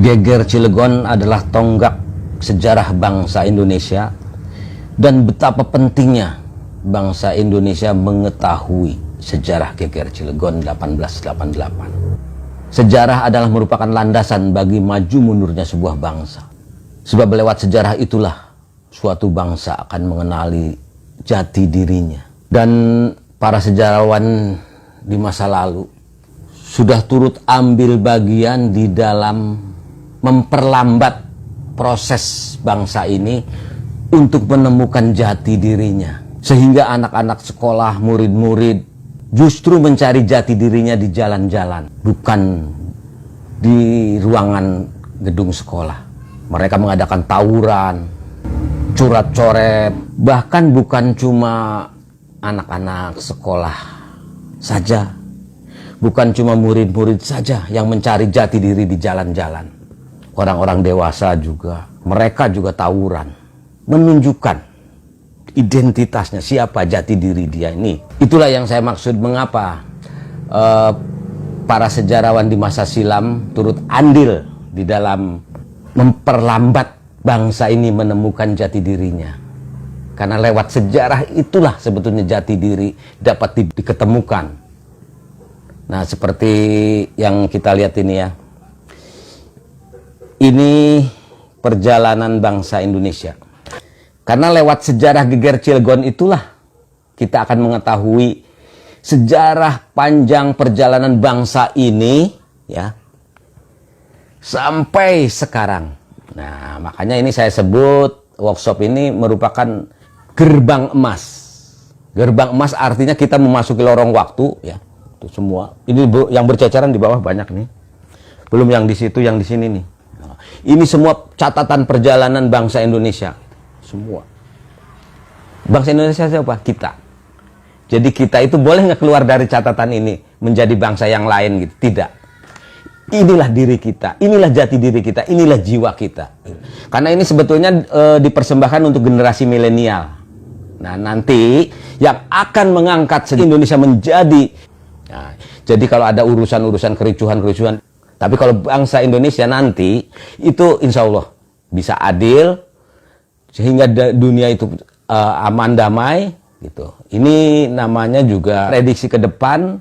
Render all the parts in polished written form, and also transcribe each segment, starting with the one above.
Geger Cilegon adalah tonggak sejarah bangsa Indonesia, dan betapa pentingnya bangsa Indonesia mengetahui sejarah Geger Cilegon 1888. Sejarah adalah merupakan landasan bagi maju mundurnya sebuah bangsa. Sebab lewat sejarah itulah suatu bangsa akan mengenali jati dirinya. Dan para sejarawan di masa lalu sudah turut ambil bagian di dalam memperlambat proses bangsa ini untuk menemukan jati dirinya. Sehingga anak-anak sekolah, murid-murid justru mencari jati dirinya di jalan-jalan, bukan di ruangan gedung sekolah. Mereka mengadakan tawuran, curat-coret, bahkan bukan cuma anak-anak sekolah saja, bukan cuma murid-murid saja yang mencari jati diri di jalan-jalan. Orang-orang dewasa juga, mereka juga tawuran, menunjukkan identitasnya, siapa jati diri dia ini. Itulah yang saya maksud mengapa para sejarawan di masa silam turut andil di dalam memperlambat bangsa ini menemukan jati dirinya. Karena lewat sejarah itulah sebetulnya jati diri dapat diketemukan. Nah, seperti yang kita lihat ini ya. Ini perjalanan bangsa Indonesia. Karena lewat sejarah Geger Cilegon itulah kita akan mengetahui sejarah panjang perjalanan bangsa ini ya sampai sekarang. Nah, makanya ini saya sebut workshop ini merupakan gerbang emas. Gerbang emas artinya kita memasuki lorong waktu ya. Itu semua. Ini yang berceceran di bawah banyak nih. Belum yang di situ, yang di sini nih. Ini semua catatan perjalanan bangsa Indonesia. Semua. Bangsa Indonesia siapa? Kita. Jadi kita itu boleh nggak keluar dari catatan ini menjadi bangsa yang lain gitu? Tidak. Inilah diri kita. Inilah jati diri kita. Inilah jiwa kita. Karena ini sebetulnya dipersembahkan untuk generasi milenial. Nah, nanti yang akan mengangkat Indonesia menjadi. Nah, jadi kalau ada urusan-urusan kericuhan-kericuhan. Tapi kalau bangsa Indonesia nanti, itu insya Allah bisa adil, sehingga dunia itu aman damai. Gitu. Ini namanya juga prediksi ke depan,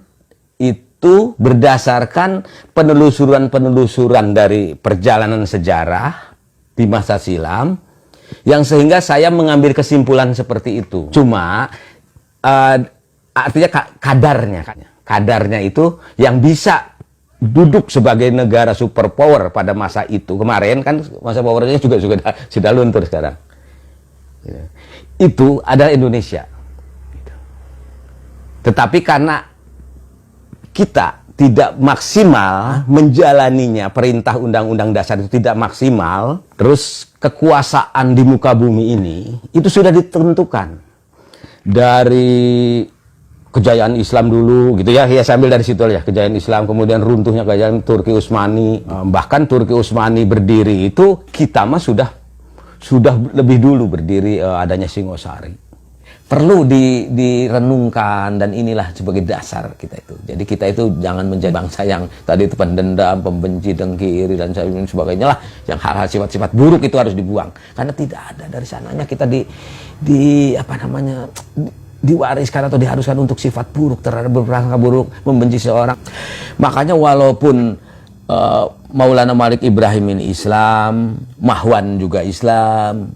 itu berdasarkan penelusuran-penelusuran dari perjalanan sejarah di masa silam, yang sehingga saya mengambil kesimpulan seperti itu. Cuma, artinya kadarnya itu yang bisa duduk sebagai negara superpower pada masa itu. Kemarin kan masa powernya juga sudah luntur sekarang. Itu adalah Indonesia. Tetapi karena kita tidak maksimal menjalaninya, perintah undang-undang dasar itu tidak maksimal, terus kekuasaan di muka bumi ini itu sudah ditentukan dari kejayaan Islam dulu gitu ya, sambil dari situ ya, kejayaan Islam, kemudian runtuhnya kejayaan Turki Utsmani, bahkan Turki Utsmani berdiri itu kita mah sudah lebih dulu berdiri adanya Singosari. Perlu direnungkan, dan inilah sebagai dasar kita itu. Jadi kita itu jangan menjadi bangsa yang tadi itu pendendam, pembenci, dengki, iri dan sebagainya lah, yang hal-hal sifat-sifat buruk itu harus dibuang. Karena tidak ada dari sananya kita diwariskan atau diharuskan untuk sifat buruk, terhadap berprasangka buruk, membenci seorang. Makanya walaupun Maulana Malik Ibrahim ini Islam, Mahwan juga Islam,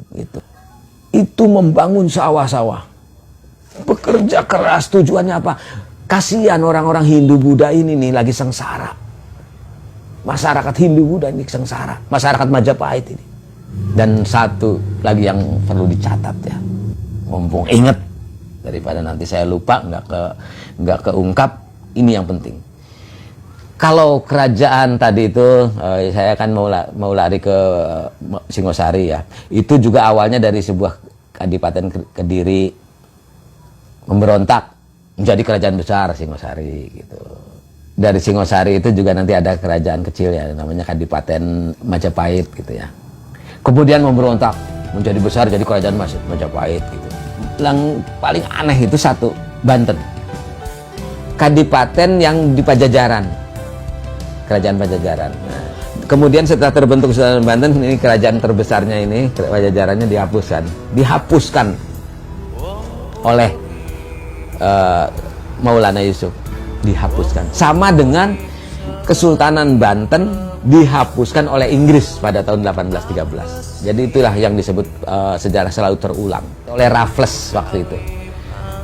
itu membangun sawah-sawah, bekerja keras, tujuannya apa? Kasihan orang-orang Hindu Buddha ini nih lagi sengsara. Masyarakat Hindu Buddha ini sengsara, masyarakat Majapahit ini. Dan satu lagi yang perlu dicatat ya, mumpung ingat, daripada nanti saya lupa, nggak keungkap, ini yang penting. Kalau kerajaan tadi itu, saya kan mau lari ke Singosari ya, itu juga awalnya dari sebuah Kadipaten Kediri memberontak menjadi kerajaan besar Singosari gitu. Dari Singosari itu juga nanti ada kerajaan kecil ya, namanya Kadipaten Majapahit gitu ya. Kemudian memberontak menjadi besar, jadi kerajaan Majapahit gitu. Yang paling aneh itu satu, Banten. Kadipaten yang di Pajajaran, kerajaan Pajajaran. Nah, kemudian setelah terbentuk Kesultanan Banten, ini kerajaan terbesarnya ini, Pajajarannya dihapuskan oleh Maulana Yusuf, dihapuskan. Sama dengan Kesultanan Banten dihapuskan oleh Inggris pada tahun 1813. Jadi itulah yang disebut sejarah selalu terulang oleh Raffles waktu itu.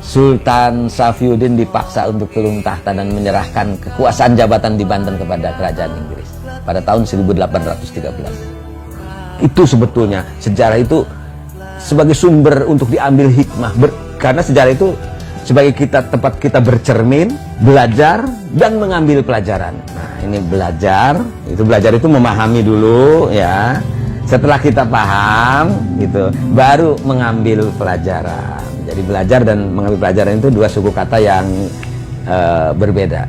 Sultan Safiuddin dipaksa untuk turun tahta dan menyerahkan kekuasaan jabatan di Banten kepada kerajaan Inggris pada tahun 1813. Itu sebetulnya sejarah itu sebagai sumber untuk diambil hikmah, karena sejarah itu sebagai tempat kita bercermin, belajar dan mengambil pelajaran. Nah, ini belajar itu memahami dulu ya. Setelah kita paham gitu, baru mengambil pelajaran. Jadi belajar dan mengambil pelajaran itu dua suku kata yang berbeda.